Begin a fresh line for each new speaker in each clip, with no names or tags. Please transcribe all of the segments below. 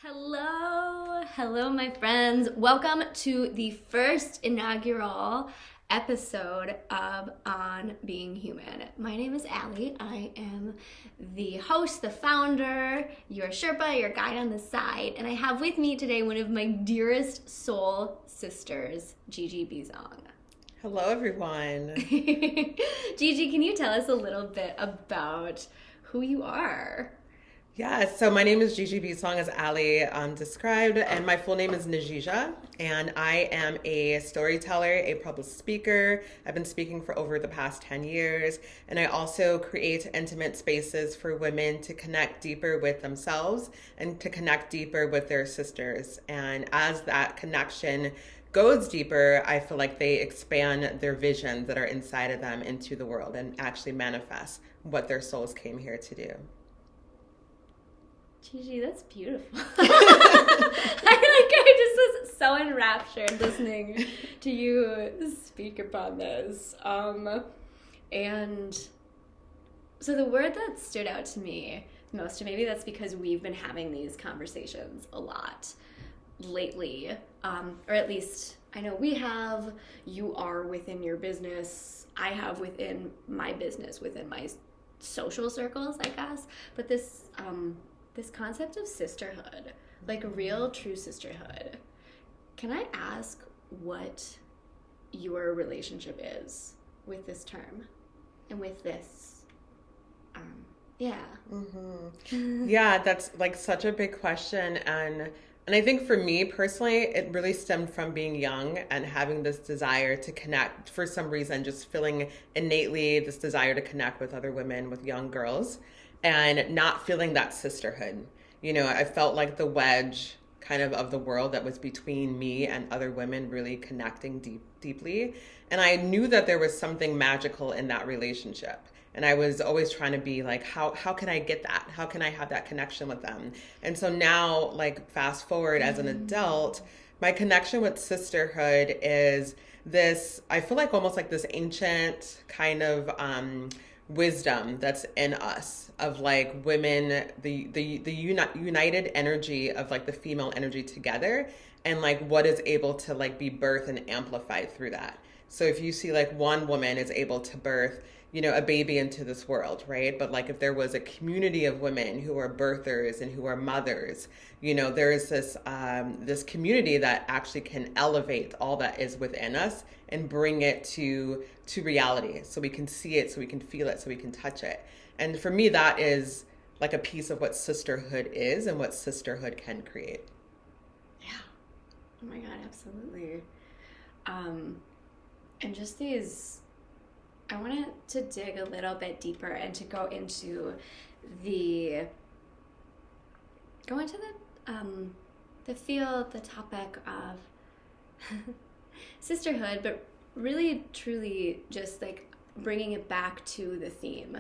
Hello, my friends. Welcome to the first inaugural episode of On Being Human. My name is Allie. I am the host, the founder, your Sherpa, your guide on the side, and I have with me today one of my dearest soul sisters, Gigi Bisong.
Hello, everyone.
Gigi, can you tell us a little bit about who you are?
Yeah, so my name is Gigi Bisong, as Ali described, and my full name is Najija, and I am a storyteller, a public speaker. I've been speaking for over the past 10 years, and I also create intimate spaces for women to connect deeper with themselves and to connect deeper with their sisters. And as that connection goes deeper, I feel like they expand their visions that are inside of them into the world and actually manifest what their souls came here to do.
Gigi, that's beautiful. I just was so enraptured listening to you speak upon this. And so the word that stood out to me most, and maybe that's because we've been having these conversations a lot lately, or at least I know we have, you are within your business, I have within my business, within my social circles, I guess, but this concept of sisterhood, like real, true sisterhood. Can I ask what your relationship is with this term and with this?
Yeah, that's like such a big question, and I think for me personally, it really stemmed from being young and having this desire to connect for some reason, just feeling innately this desire to connect with other women, with young girls, and not feeling that sisterhood. You know, I felt like the wedge kind of the world that was between me and other women really connecting deeply. And I knew that there was something magical in that relationship. And I was always trying to be like, how can I get that? How can I have that connection with them? And so now, like, fast forward as an adult, my connection with sisterhood is this, I feel like almost like this ancient kind of wisdom that's in us of like women, the united energy of like the female energy together, and like what is able to like be birthed and amplified through that. So if you see like one woman is able to birth, you know, a baby into this world, right? But like if there was a community of women who are birthers and who are mothers, you know, there is this this community that actually can elevate all that is within us and bring it to reality, so we can see it, so we can feel it, so we can touch it. And for me, that is like a piece of what sisterhood is and what sisterhood can create.
Yeah. Oh my God, absolutely. And just these, I wanted to dig a little bit deeper and to go into the field, the topic of sisterhood, but really truly just like bringing it back to the theme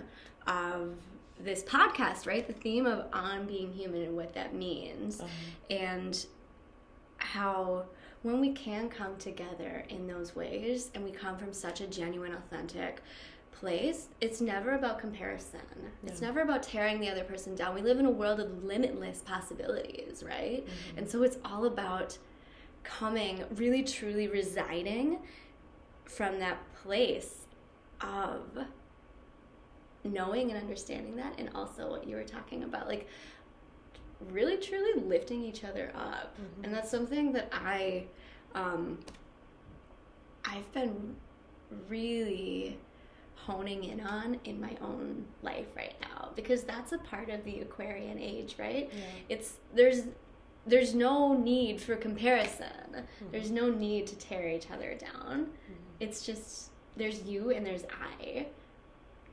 of this podcast, right? The theme of On Being Human and what that means. And how when we can come together in those ways and we come from such a genuine, authentic place, it's never about comparison. Yeah. It's never about tearing the other person down. We live in a world of limitless possibilities, right? Mm-hmm. And so it's all about coming, really truly residing from that place of knowing and understanding that, and also what you were talking about, like really truly lifting each other up. Mm-hmm. And that's something that I've been really honing in on in my own life right now, because that's a part of the Aquarian age, right? Yeah. There's no need for comparison. Mm-hmm. There's no need to tear each other down. Mm-hmm. It's just there's you and there's I.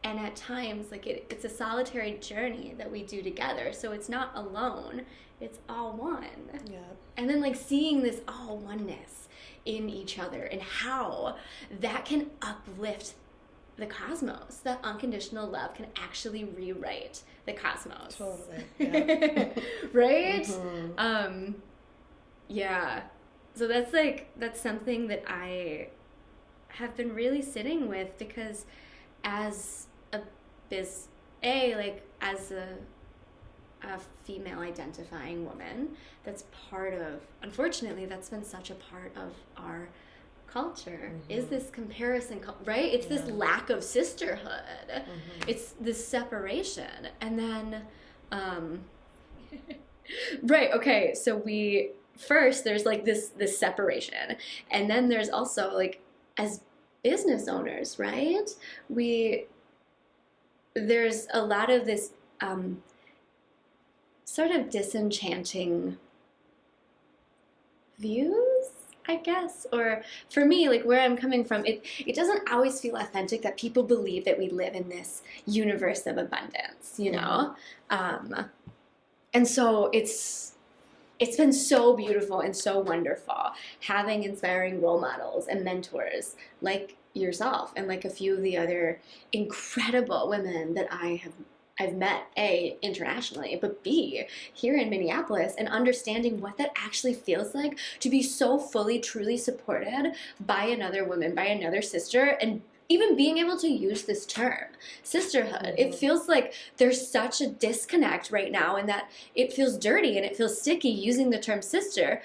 And at times, like it's a solitary journey that we do together. So it's not alone. It's all one. Yeah. And then like seeing this all oneness in each other and how that can uplift the cosmos. That unconditional love can actually rewrite the cosmos.
Totally. Yeah.
Right? Mm-hmm. Yeah. So that's something that I have been really sitting with, because as a female identifying woman, that's part of, unfortunately, that's been such a part of our culture, is this comparison, right? It's this lack of sisterhood. It's this separation. And then, right, okay, so first there's like this separation. And then there's also like, as business owners, right? There's a lot of this sort of disenchanting views, I guess. Or for me, like where I'm coming from, it doesn't always feel authentic that people believe that we live in this universe of abundance, you know? And so it's been so beautiful and so wonderful having inspiring role models and mentors like yourself and like a few of the other incredible women that I've met, A, internationally, but B, here in Minneapolis, and understanding what that actually feels like to be so fully, truly supported by another woman, by another sister, and even being able to use this term, sisterhood. It feels like there's such a disconnect right now, and that it feels dirty and it feels sticky using the term sister.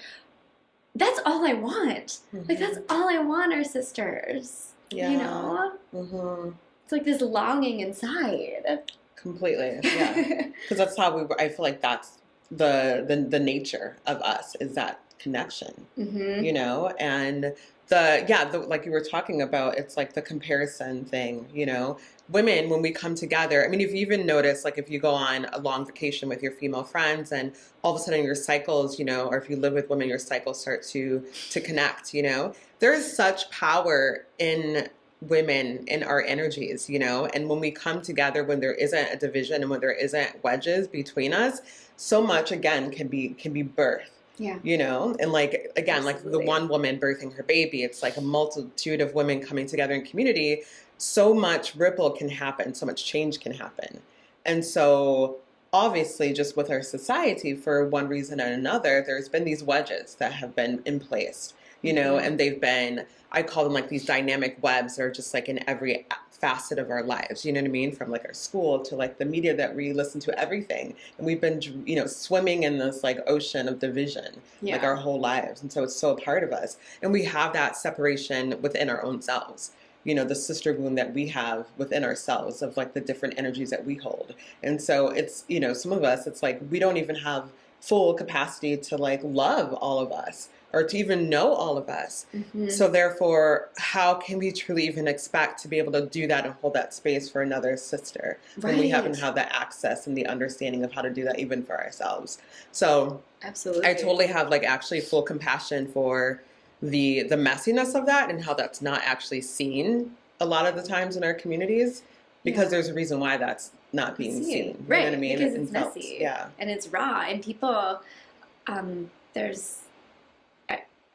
That's all I want. Like, that's all I want are sisters. You know? It's like this longing inside.
Completely, yeah. Because that's how I feel like that's the nature of us, is that connection, you know? And like you were talking about, it's like the comparison thing, you know? Women, when we come together, I mean, if you even notice, like if you go on a long vacation with your female friends and all of a sudden your cycles, you know, or if you live with women, your cycles start to connect, you know? There's such power in women in our energies, you know, and when we come together, when there isn't a division and when there isn't wedges between us, so much again can be birthed.
Yeah.
You know, and like, again,
Absolutely.
like the one woman birthing her baby, it's like a multitude of women coming together in community. So much ripple can happen, so much change can happen. And so obviously just with our society, for one reason and another, there's been these wedges that have been in place, you know, and they've been, I call them like these dynamic webs that are just like in every facet of our lives, you know what I mean? From like our school to like the media that we listen to, everything. And we've been, you know, swimming in this like ocean of division, like our whole lives. And so it's so a part of us. And we have that separation within our own selves, you know, the sister wound that we have within ourselves of like the different energies that we hold. And so it's, you know, some of us, it's like we don't even have full capacity to like love all of us, or to even know all of us. So therefore, how can we truly even expect to be able to do that and hold that space for another sister when we haven't had that access and the understanding of how to do that even for ourselves? So
absolutely,
I totally have like actually full compassion for the messiness of that and how that's not actually seen a lot of the times in our communities, because there's a reason why that's not being seen.
Right,
you know what I mean?
Because it's messy. And it's raw, and people,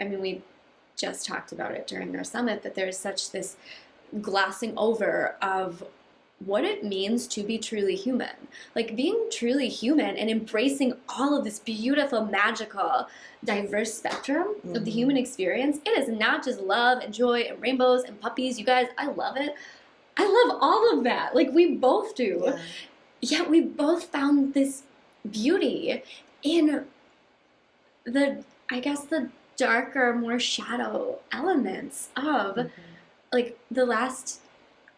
I mean, we just talked about it during our summit, that there's such this glossing over of what it means to be truly human. Like being truly human and embracing all of this beautiful, magical, diverse spectrum of the human experience. It is not just love and joy and rainbows and puppies. You guys, I love it. I love all of that. Like we both do. Yet we both found this beauty in the darker, more shadow elements of like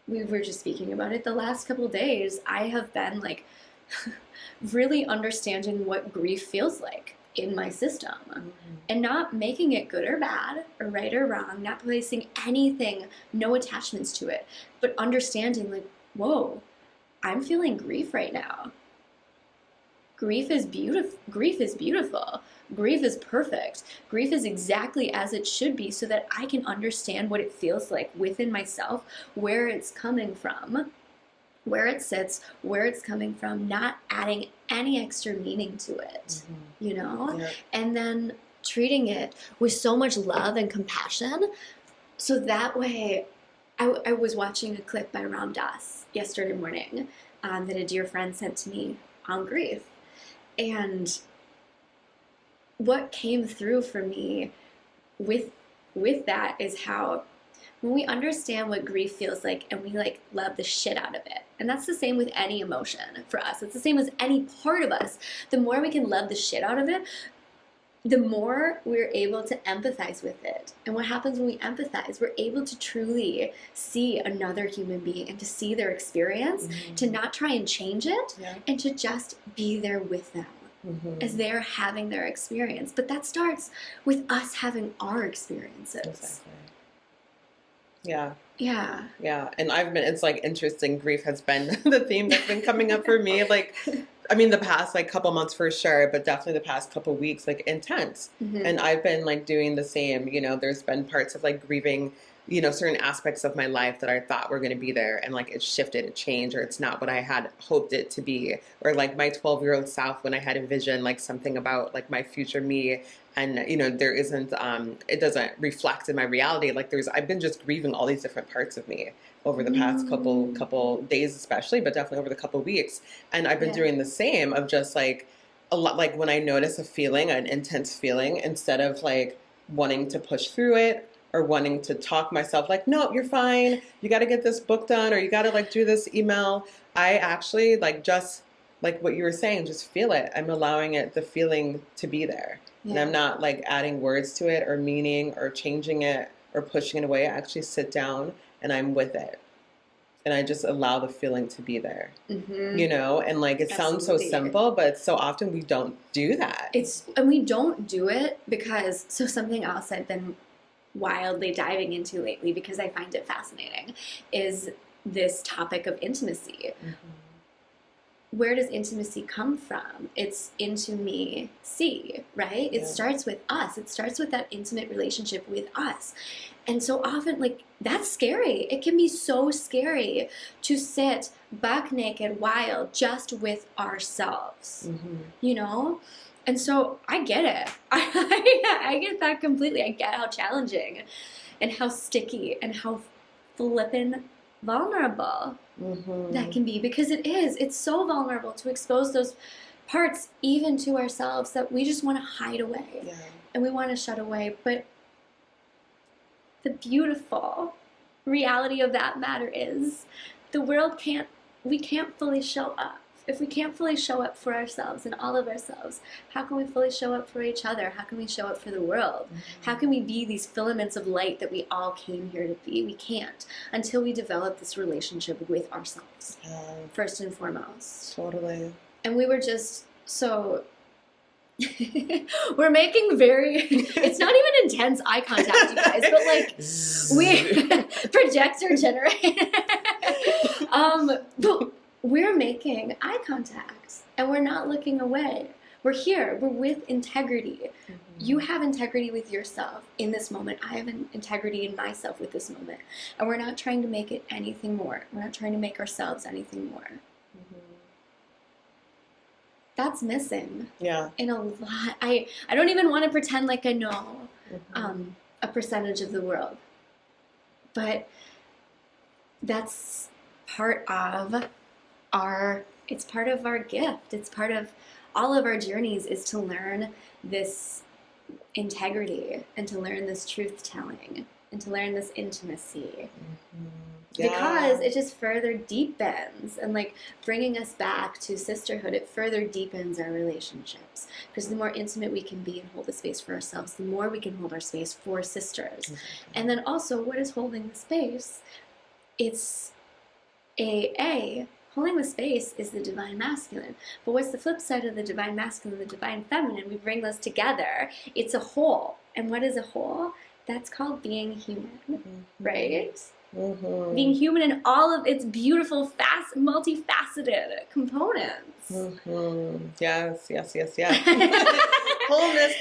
we were just speaking about it, the last couple days I have been like really understanding what grief feels like in my system, and not making it good or bad or right or wrong, not placing anything, no attachments to it, but understanding like, whoa, I'm feeling grief right now. Grief is beautiful. Grief is beautiful. Grief is perfect. Grief is exactly as it should be, so that I can understand what it feels like within myself, where it's coming from, where it sits, where it's coming from, not adding any extra meaning to it, you know? And then treating it with so much love and compassion. So that way, I was watching a clip by Rawness yesterday morning that a dear friend sent to me on grief. And what came through for me with that is how when we understand what grief feels like and we like love the shit out of it, and that's the same with any emotion for us, it's the same as any part of us, the more we can love the shit out of it, the more we're able to empathize with it. And what happens when we empathize? We're able to truly see another human being and to see their experience, to not try and change it, and to just be there with them as they're having their experience. But that starts with us having our experiences.
Exactly. Yeah.
Yeah.
Yeah. And it's like interesting. Grief has been the theme that's been coming up for me. Like, I mean, the past like couple months for sure, but definitely the past couple weeks, like intense. And I've been like doing the same, you know, there's been parts of like grieving, you know, certain aspects of my life that I thought were going to be there, and like it shifted, it changed, or it's not what I had hoped it to be. Or like my 12-year-old self, when I had envisioned like something about like my future me, and you know, there isn't, it doesn't reflect in my reality. Like I've been just grieving all these different parts of me over the past couple days, especially, but definitely over the couple weeks. And I've been doing the same of just like a lot, like when I notice a feeling, an intense feeling, instead of like wanting to push through it or wanting to talk myself like, no, you're fine, you got to get this book done, or you got to like do this email, I actually like just like what you were saying, just feel it. I'm allowing the feeling to be there. And I'm not like adding words to it or meaning or changing it or pushing it away. I actually sit down and I'm with it. And I just allow the feeling to be there, you know? And like, it sounds so simple, but so often we don't do that.
And we don't do it because, so something else I've been wildly diving into lately because I find it fascinating is this topic of intimacy. Where does intimacy come from? It's into me, see, right? It starts with us. It starts with that intimate relationship with us. And so often, like, that's scary. It can be so scary to sit buck naked, wild, just with ourselves, you know? And so I get it. I get that completely. I get how challenging and how sticky and how flippin' vulnerable that can be, because it's so vulnerable to expose those parts even to ourselves that we just want to hide away and we want to shut away. But the beautiful reality of that matter is we can't fully show up. If we can't fully show up for ourselves and all of ourselves, how can we fully show up for each other? How can we show up for the world? How can we be these filaments of light that we all came here to be? We can't until we develop this relationship with ourselves, first and foremost.
Totally.
And we were just so... we're making it's not even intense eye contact, you guys, but like we projector generate. But we're making eye contact and we're not looking away. We're here. We're with integrity. You have integrity with yourself in this moment. I have an integrity in myself with this moment. And we're not trying to make it anything more. We're not trying to make ourselves anything more. That's missing. Yeah. In a lot. I don't even want to pretend like I know a percentage of the world. But that's part of it's part of our gift. It's part of all of our journeys, is to learn this integrity and to learn this truth telling and to learn this intimacy. Because it just further deepens, and like bringing us back to sisterhood, it further deepens our relationships. Because the more intimate we can be and hold the space for ourselves, the more we can hold our space for sisters. And then also, what is holding the space? It's holding the space is the divine masculine. But what's the flip side of the divine masculine, the divine feminine? We bring those together. It's a whole. And what is a whole? That's called being human, right? Being human in all of its beautiful, multifaceted components.
Yes. Wholeness.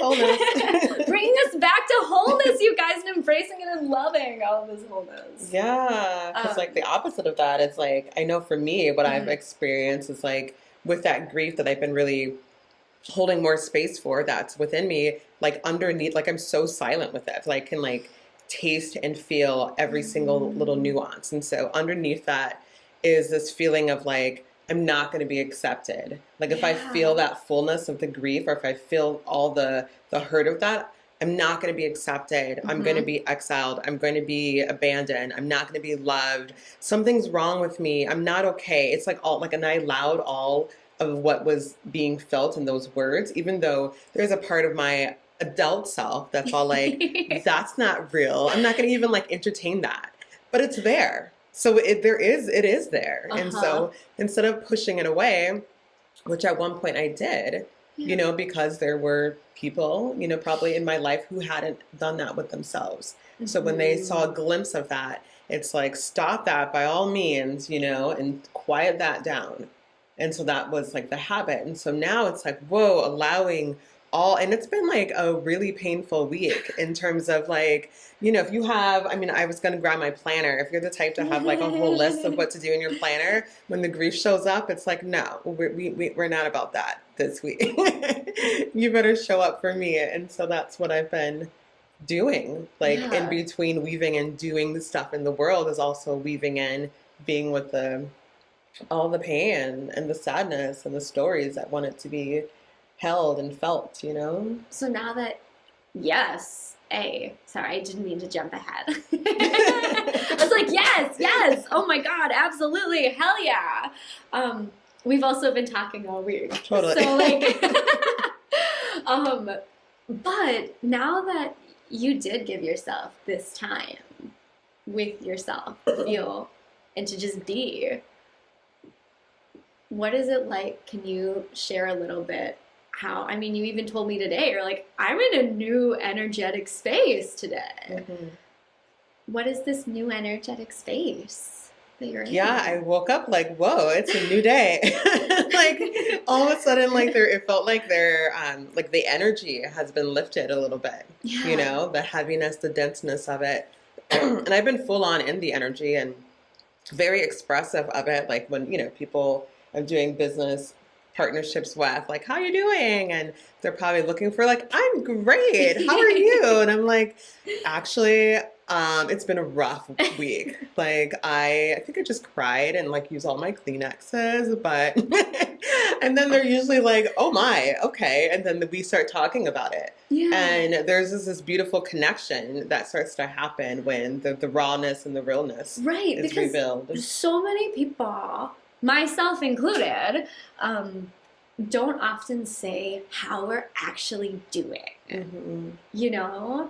Bringing us back to wholeness, you guys, and embracing it and loving all of this wholeness.
Yeah, because like the opposite of that, it's like, I know for me, what I've experienced is like with that grief that I've been really holding more space for, that's within me, like underneath, like I'm so silent with it. Like, can like taste and feel every single little nuance. And so underneath that is this feeling of like, I'm not going to be accepted. Like if I feel that fullness of the grief, or if I feel all the hurt of that, I'm not going to be accepted. I'm going to be exiled. I'm going to be abandoned. I'm not going to be loved. Something's wrong with me. I'm not okay. It's like all like, and I allowed all of what was being felt in those words, even though there's a part of my adult self that's all like, that's not real. I'm not going to even like entertain that, but it's there. So it is there. And so instead of pushing it away, which at one point I did, you know, because there were people, you know, probably in my life who hadn't done that with themselves. So when they saw a glimpse of that, it's like, stop that by all means, you know, and quiet that down. And so that was like the habit. And so now it's like, whoa, allowing all, and it's been like a really painful week in terms of like, you know, if you have, I mean, I was going to grab my planner. If you're the type to have like a whole list of what to do in your planner, when the grief shows up, it's like, no, we're not about that this week. You better show up for me. And so that's what I've been doing, like in between weaving and doing the stuff in the world is also weaving in being with all the pain and the sadness and the stories that want it to be held and felt, you know?
So now that, sorry, I didn't mean to jump ahead. I was like, yes, oh my God, absolutely, hell yeah. We've also been talking all week.
Totally.
So like, but now that you did give yourself this time with yourself to feel and to just be, what is it like? Can you share a little bit how, I mean, you even told me today, you're like, I'm in a new energetic space today. What is this new energetic space that you're in?
Yeah, I woke up like, whoa, it's a new day. Like all of a sudden, like it felt like like the energy has been lifted a little bit, you know, the heaviness, the denseness of it. And I've been full on in the energy and very expressive of it. Like when, you know, people I'm doing business partnerships with, like, how are you doing? And they're probably looking for like, I'm great. How are you? And I'm like, actually, it's been a rough week. Like I think I just cried and like used all my Kleenexes, but, and then they're usually like, oh my, okay. And then we start talking about it. And there's this beautiful connection that starts to happen when the rawness and the realness is revealed.
So many people, myself included, don't often say how we're actually doing. You know,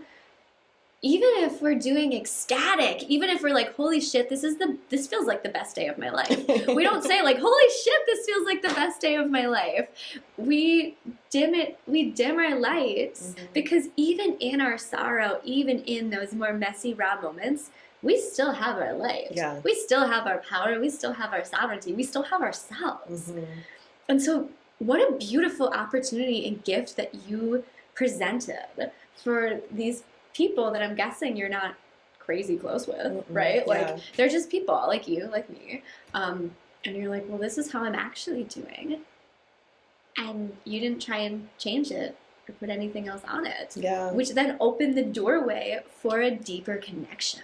even if we're doing ecstatic, even if we're like, holy shit, this feels like the best day of my life. We don't say like, holy shit, this feels like the best day of my life. We dim our lights because even in our sorrow, even in those more messy, raw moments, we still have our light. We still have our power. We still have our sovereignty. We still have ourselves. And so what a beautiful opportunity and gift that you presented for these people that I'm guessing you're not crazy close with, right? Like they're just people like you, like me. And you're like, well, this is how I'm actually doing. And you didn't try and change it or put anything else on it. Which then opened the doorway for a deeper connection.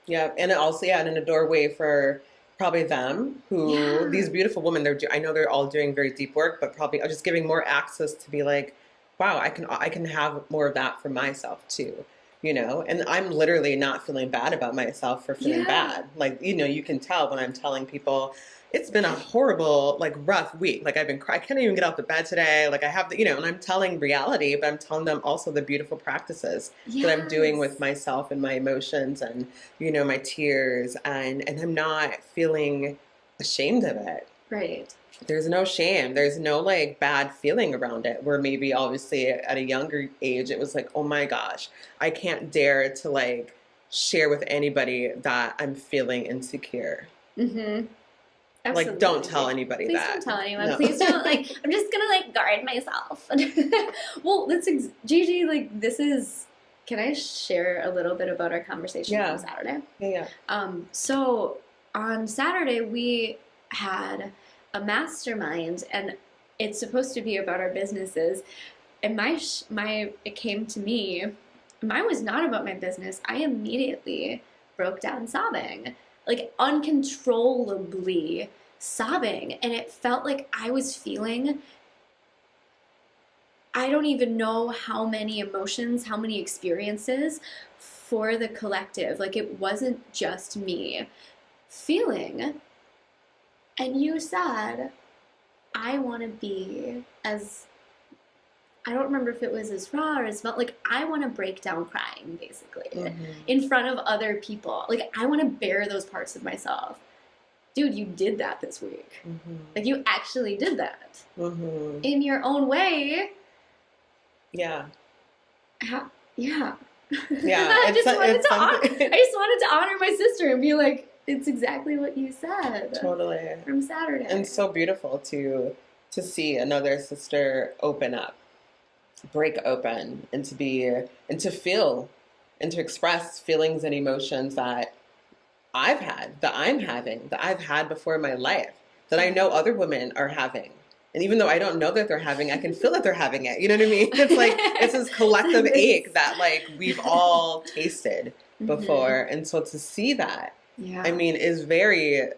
Yeah, and it also, and in a doorway for probably them who, these beautiful women, I know they're all doing very deep work, but probably just giving more access to be like, wow, I can have more of that for myself too, you know? And I'm literally not feeling bad about myself for feeling bad. Like, you know, you can tell when I'm telling people, it's been a horrible, like rough week. Like I can't even get out of bed today. Like I have the, you know, and I'm telling reality, but I'm telling them also the beautiful practices that I'm doing with myself and my emotions and, you know, my tears and I'm not feeling ashamed of it.
Right.
There's no shame. There's no like bad feeling around it where maybe obviously at a younger age, it was like, oh my gosh, I can't dare to like share with anybody that I'm feeling insecure.
Absolutely.
Like, don't tell anybody
Please
that.
Please don't tell anyone.
No.
Please don't, like, I'm just going to, like, guard myself. Well, Gigi, like, this is, can I share a little bit about our conversation on Saturday? So, on Saturday, we had a mastermind, and it's supposed to be about our businesses, and it came to me, mine was not about my business. I immediately broke down sobbing. Like uncontrollably sobbing. And it felt like I was feeling I don't even know how many emotions, how many experiences for the collective. Like, it wasn't just me feeling. And you said, I want to be as, I don't remember if it was as raw or as felt, like, I want to break down crying, basically, in front of other people. Like, I want to bear those parts of myself. Dude, you did that this week. Like, you actually did that. In your own way.
Yeah.
Yeah.
Yeah.
I just wanted to honor my sister and be like, it's exactly what you said.
Totally.
From Saturday.
And so beautiful to see another sister open up, break open, and to feel and to express feelings and emotions that I've had, that I'm having, that I've had before in my life, that I know other women are having. And even though I don't know that they're having, I can feel that they're having it. You know what I mean? It's like, it's this collective ache that like we've all tasted before. And so to see that, I mean, is very,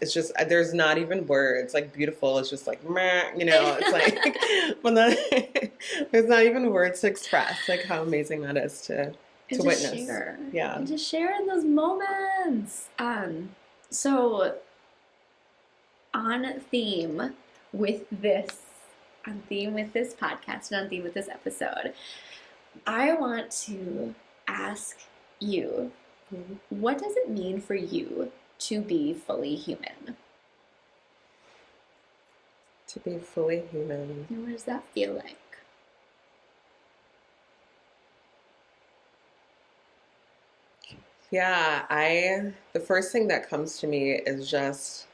it's just, there's not even words, like beautiful. It's just like, meh, you know, it's like, when there's not even words to express like how amazing that is to witness.
Share.
Yeah.
And just share in those moments. So on theme with this podcast and on theme with this episode, I want to ask you, what does it mean for you to be fully human?
To be fully human.
And what does that feel like?
Yeah, the first thing that comes to me is just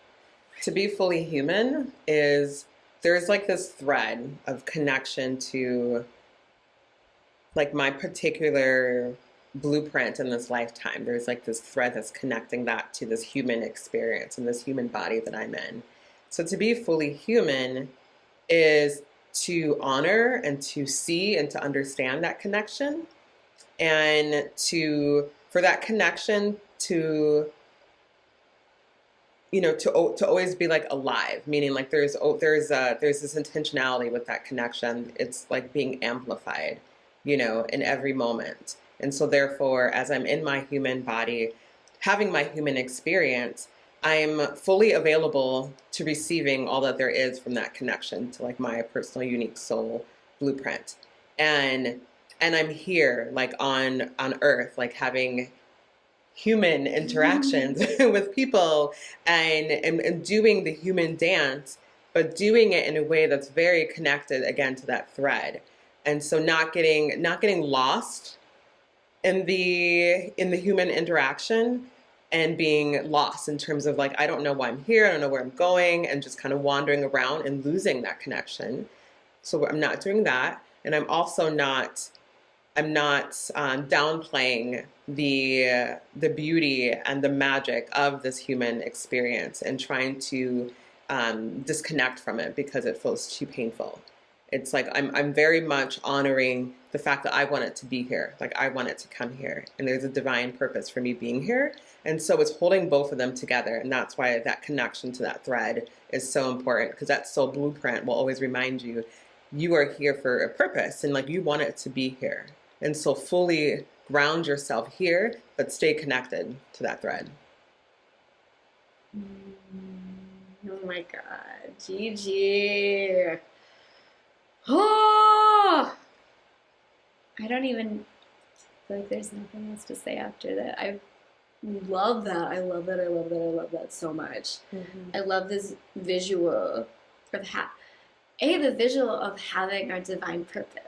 to be fully human is there's like this thread of connection to like my particular blueprint in this lifetime. There's like this thread that's connecting that to this human experience and this human body that I'm in. So to be fully human is to honor and to see and to understand that connection, and for that connection to, you know, to always be like alive, meaning like there's this intentionality with that connection. It's like being amplified, you know, in every moment. And so therefore, as I'm in my human body, having my human experience, I'm fully available to receiving all that there is from that connection to like my personal unique soul blueprint. And I'm here like on earth, like having human interactions with people and doing the human dance, but doing it in a way that's very connected again to that thread. And so not getting lost in the human interaction and being lost in terms of like, I don't know why I'm here, I don't know where I'm going, and just kind of wandering around and losing that connection. So I'm not doing that. And I'm also not downplaying the beauty and the magic of this human experience and trying to disconnect from it because it feels too painful. It's like I'm very much honoring the fact that I want it to be here. Like I want it to come here, and there's a divine purpose for me being here. And so it's holding both of them together, and that's why that connection to that thread is so important, because that soul blueprint will always remind you are here for a purpose, and like you want it to be here. And so fully ground yourself here, but stay connected to that thread.
Oh my God, Gigi. Oh, I don't even feel like there's nothing else to say after that. I love that. I love that. I love that. I love that so much. I love this visual of the visual of having our divine purpose.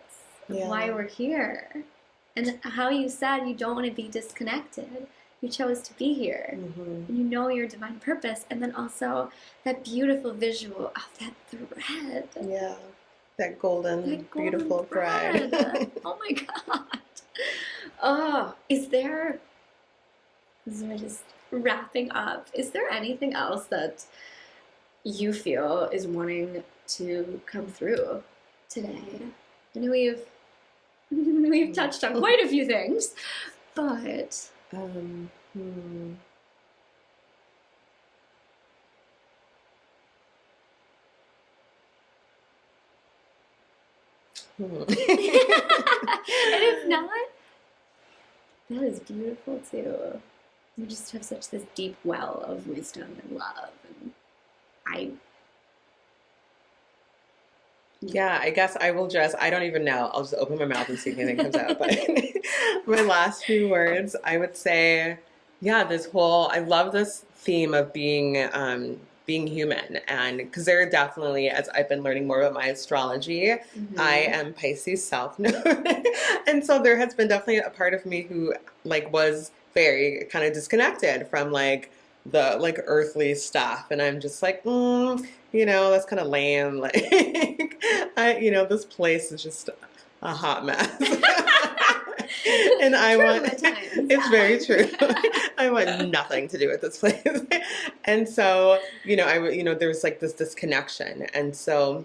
Why we're here, and how you said you don't want to be disconnected. You chose to be here, and you know your divine purpose, and then also that beautiful visual of that thread.
Yeah, that golden beautiful thread.
Oh my God. Oh, is there, as we're just wrapping up, is there anything else that you feel is wanting to come through today? I know we've touched on quite a few things, but And if not, that is beautiful too. You just have such this deep well of wisdom and love, and
yeah, I guess I will I don't even know. I'll just open my mouth and see if anything comes out. But my last few words, I would say, yeah, I love this theme of being human. And because there are definitely, as I've been learning more about my astrology, I am Pisces South Node. And so there has been definitely a part of me who like was very kind of disconnected from like the like earthly stuff. And I'm just like, that's kind of lame. Like, this place is just a hot mess. And it's very true. I want nothing to do with this place. And so, there was like this disconnection. And so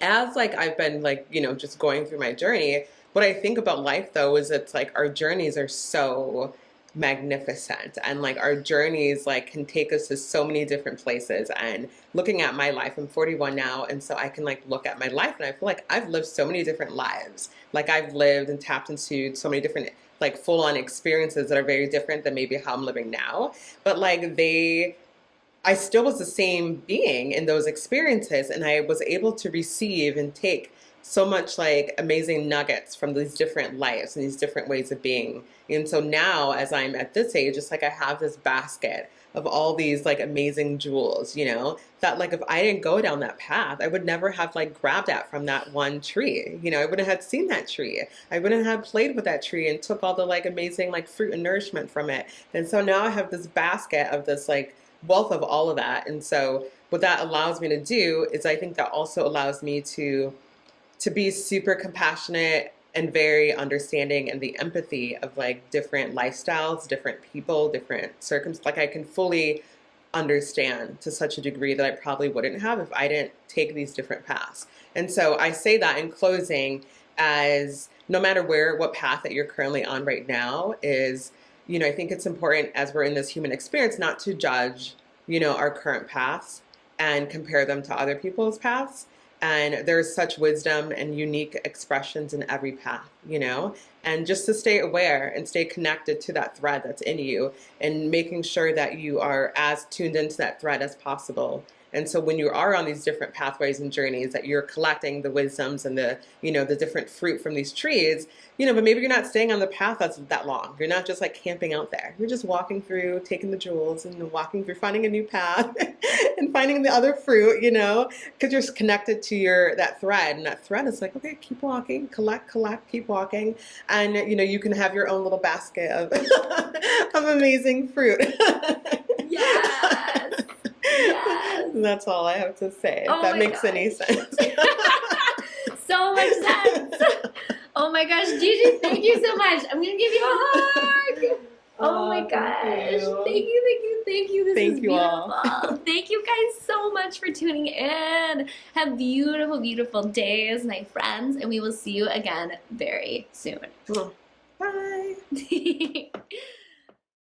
as like I've been like, just going through my journey, what I think about life though is it's like our journeys are so magnificent, and like our journeys like can take us to so many different places. And looking at my life, I'm 41 now, and so I can like look at my life and I feel like I've lived so many different lives. Like I've lived and tapped into so many different like full-on experiences that are very different than maybe how I'm living now, but like I still was the same being in those experiences, and I was able to receive and take so much like amazing nuggets from these different lives and these different ways of being. And so now as I'm at this age, it's like I have this basket of all these like amazing jewels, that like if I didn't go down that path, I would never have like grabbed at from that one tree. I wouldn't have seen that tree. I wouldn't have played with that tree and took all the like amazing like fruit and nourishment from it. And so now I have this basket of this like wealth of all of that. And so what that allows me to do is I think that also allows me to be super compassionate and very understanding, and the empathy of like different lifestyles, different people, different circumstances. Like I can fully understand to such a degree that I probably wouldn't have if I didn't take these different paths. And so I say that in closing, as no matter what path that you're currently on right now is, I think it's important as we're in this human experience not to judge, our current paths and compare them to other people's paths. And there's such wisdom and unique expressions in every path, and just to stay aware and stay connected to that thread that's in you, and making sure that you are as tuned into that thread as possible. And so when you are on these different pathways and journeys, that you're collecting the wisdoms and the, the different fruit from these trees, but maybe you're not staying on the path that's that long. You're not just like camping out there. You're just walking through, taking the jewels and walking through, finding a new path and finding the other fruit, because you're connected to that thread. And that thread is like, okay, keep walking, collect, keep walking. And, you can have your own little basket of, of amazing fruit.
Yes. Yes.
That's all I have to say, if that makes any sense.
So much sense. Oh my gosh, Gigi, thank you so much. I'm going to give you a hug. Oh my gosh. Thank you. This is beautiful. All. Thank you guys so much for tuning in. Have beautiful, beautiful days, my friends, and we will see you again very soon.
Bye.